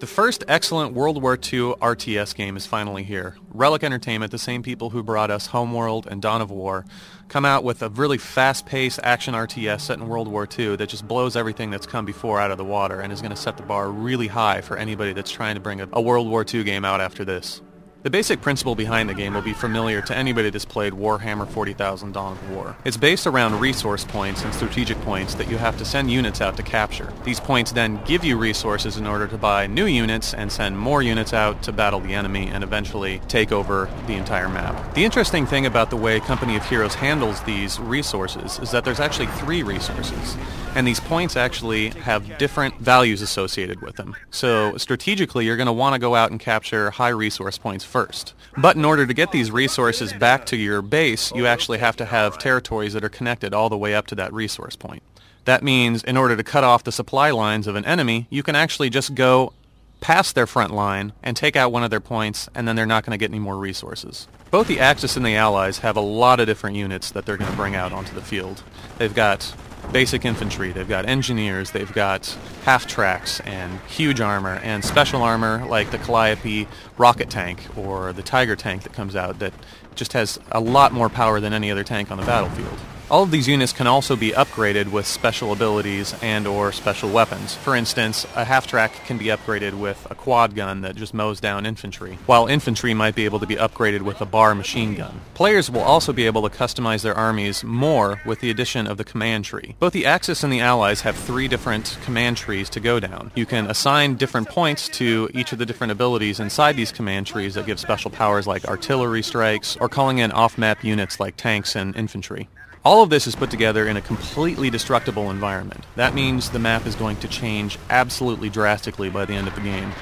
The first excellent World War II RTS game is finally here. Relic Entertainment, the same people who brought us Homeworld and Dawn of War, come out with a really fast-paced action RTS set in World War II that just blows everything that's come before out of the water and is going to set the bar really high for anybody that's trying to bring a World War II game out after this. The basic principle behind the game will be familiar to anybody that's played Warhammer 40,000 Dawn of War. It's based around resource points and strategic points that you have to send units out to capture. These points then give you resources in order to buy new units and send more units out to battle the enemy and eventually take over the entire map. The interesting thing about the way Company of Heroes handles these resources is that there's actually 3 resources, and these points actually have different values associated with them. So strategically, you're going to want to go out and capture high resource points first. But in order to get these resources back to your base, you actually have to have territories that are connected all the way up to that resource point. That means in order to cut off the supply lines of an enemy, you can actually just go past their front line and take out one of their points, and then they're not going to get any more resources. Both the Axis and the Allies have a lot of different units that they're going to bring out onto the field. They've got basic infantry, they've got engineers, they've got half-tracks and huge armor and special armor like the Calliope rocket tank or the Tiger tank that comes out that just has a lot more power than any other tank on the battlefield. All of these units can also be upgraded with special abilities and or special weapons. For instance, a half-track can be upgraded with a quad gun that just mows down infantry, while infantry might be able to be upgraded with a bar machine gun. Players will also be able to customize their armies more with the addition of the command tree. Both the Axis and the Allies have 3 different command trees to go down. You can assign different points to each of the different abilities inside these command trees that give special powers like artillery strikes or calling in off-map units like tanks and infantry. All of this is put together in a completely destructible environment. That means the map is going to change absolutely drastically by the end of the game.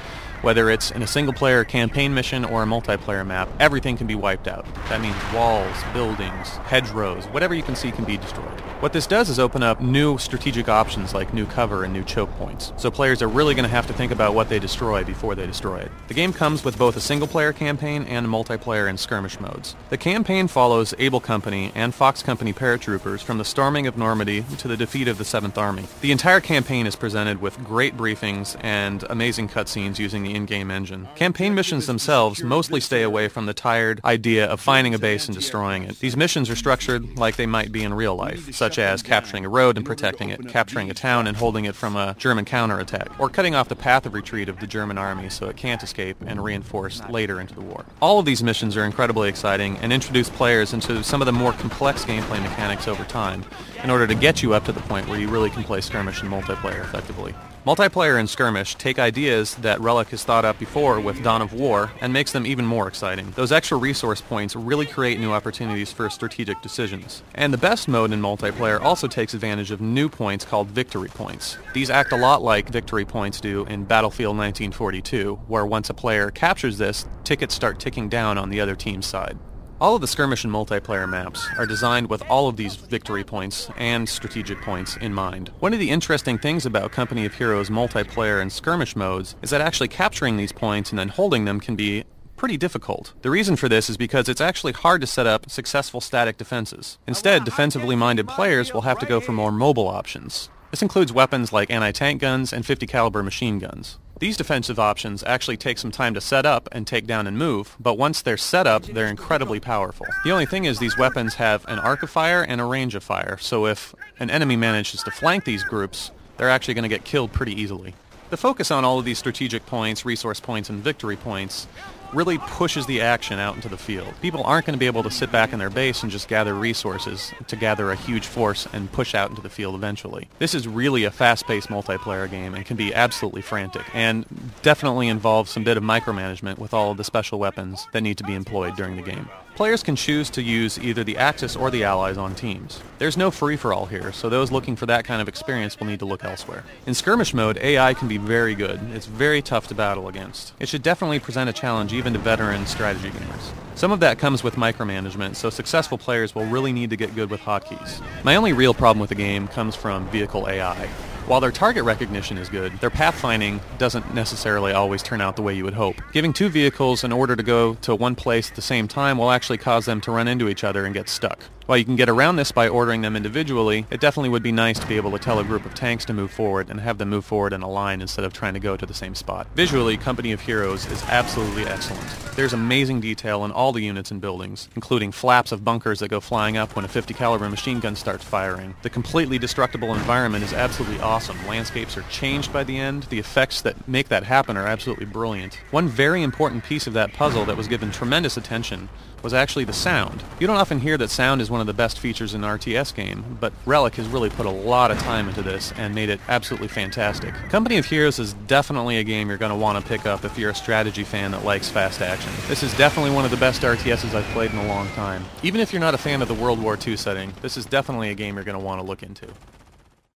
Whether it's in a single-player campaign mission or a multiplayer map, everything can be wiped out. That means walls, buildings, hedgerows, whatever you can see can be destroyed. What this does is open up new strategic options like new cover and new choke points. So players are really going to have to think about what they destroy before they destroy it. The game comes with both a single-player campaign and multiplayer and skirmish modes. The campaign follows Able Company and Fox Company paratroopers from the storming of Normandy to the defeat of the 7th Army. The entire campaign is presented with great briefings and amazing cutscenes using the in-game engine. Campaign missions themselves mostly stay away from the tired idea of finding a base and destroying it. These missions are structured like they might be in real life, such as capturing a road and protecting it, capturing a town and holding it from a German counterattack, or cutting off the path of retreat of the German army so it can't escape and reinforce later into the war. All of these missions are incredibly exciting and introduce players into some of the more complex gameplay mechanics over time in order to get you up to the point where you really can play skirmish and multiplayer effectively. Multiplayer and skirmish take ideas that Relic has thought up before with Dawn of War and makes them even more exciting. Those extra resource points really create new opportunities for strategic decisions. And the best mode in multiplayer also takes advantage of new points called victory points. These act a lot like victory points do in Battlefield 1942, where once a player captures this, tickets start ticking down on the other team's side. All of the skirmish and multiplayer maps are designed with all of these victory points and strategic points in mind. One of the interesting things about Company of Heroes multiplayer and skirmish modes is that actually capturing these points and then holding them can be pretty difficult. The reason for this is because it's actually hard to set up successful static defenses. Instead, defensively minded players will have to go for more mobile options. This includes weapons like anti-tank guns and 50 caliber machine guns. These defensive options actually take some time to set up and take down and move, but once they're set up, they're incredibly powerful. The only thing is these weapons have an arc of fire and a range of fire, so if an enemy manages to flank these groups, they're actually going to get killed pretty easily. The focus on all of these strategic points, resource points, and victory points really pushes the action out into the field. People aren't going to be able to sit back in their base and just gather resources to gather a huge force and push out into the field eventually. This is really a fast-paced multiplayer game and can be absolutely frantic, and definitely involves some bit of micromanagement with all of the special weapons that need to be employed during the game. Players can choose to use either the Axis or the Allies on teams. There's no free-for-all here, so those looking for that kind of experience will need to look elsewhere. In skirmish mode, AI can be very good. It's very tough to battle against. It should definitely present a challenge even to veteran strategy gamers. Some of that comes with micromanagement, so successful players will really need to get good with hotkeys. My only real problem with the game comes from vehicle AI. While their target recognition is good, their pathfinding doesn't necessarily always turn out the way you would hope. Giving 2 vehicles in order to go to one place at the same time will actually cause them to run into each other and get stuck. While you can get around this by ordering them individually, it definitely would be nice to be able to tell a group of tanks to move forward and have them move forward in a line instead of trying to go to the same spot. Visually, Company of Heroes is absolutely excellent. There's amazing detail in all the units and buildings, including flaps of bunkers that go flying up when a 50 caliber machine gun starts firing. The completely destructible environment is absolutely awesome. Landscapes are changed by the end. The effects that make that happen are absolutely brilliant. One very important piece of that puzzle that was given tremendous attention was actually the sound. You don't often hear that sound is one of the best features in an RTS game, but Relic has really put a lot of time into this and made it absolutely fantastic. Company of Heroes is definitely a game you're going to want to pick up if you're a strategy fan that likes fast action. This is definitely one of the best RTSs I've played in a long time. Even if you're not a fan of the World War II setting, this is definitely a game you're going to want to look into.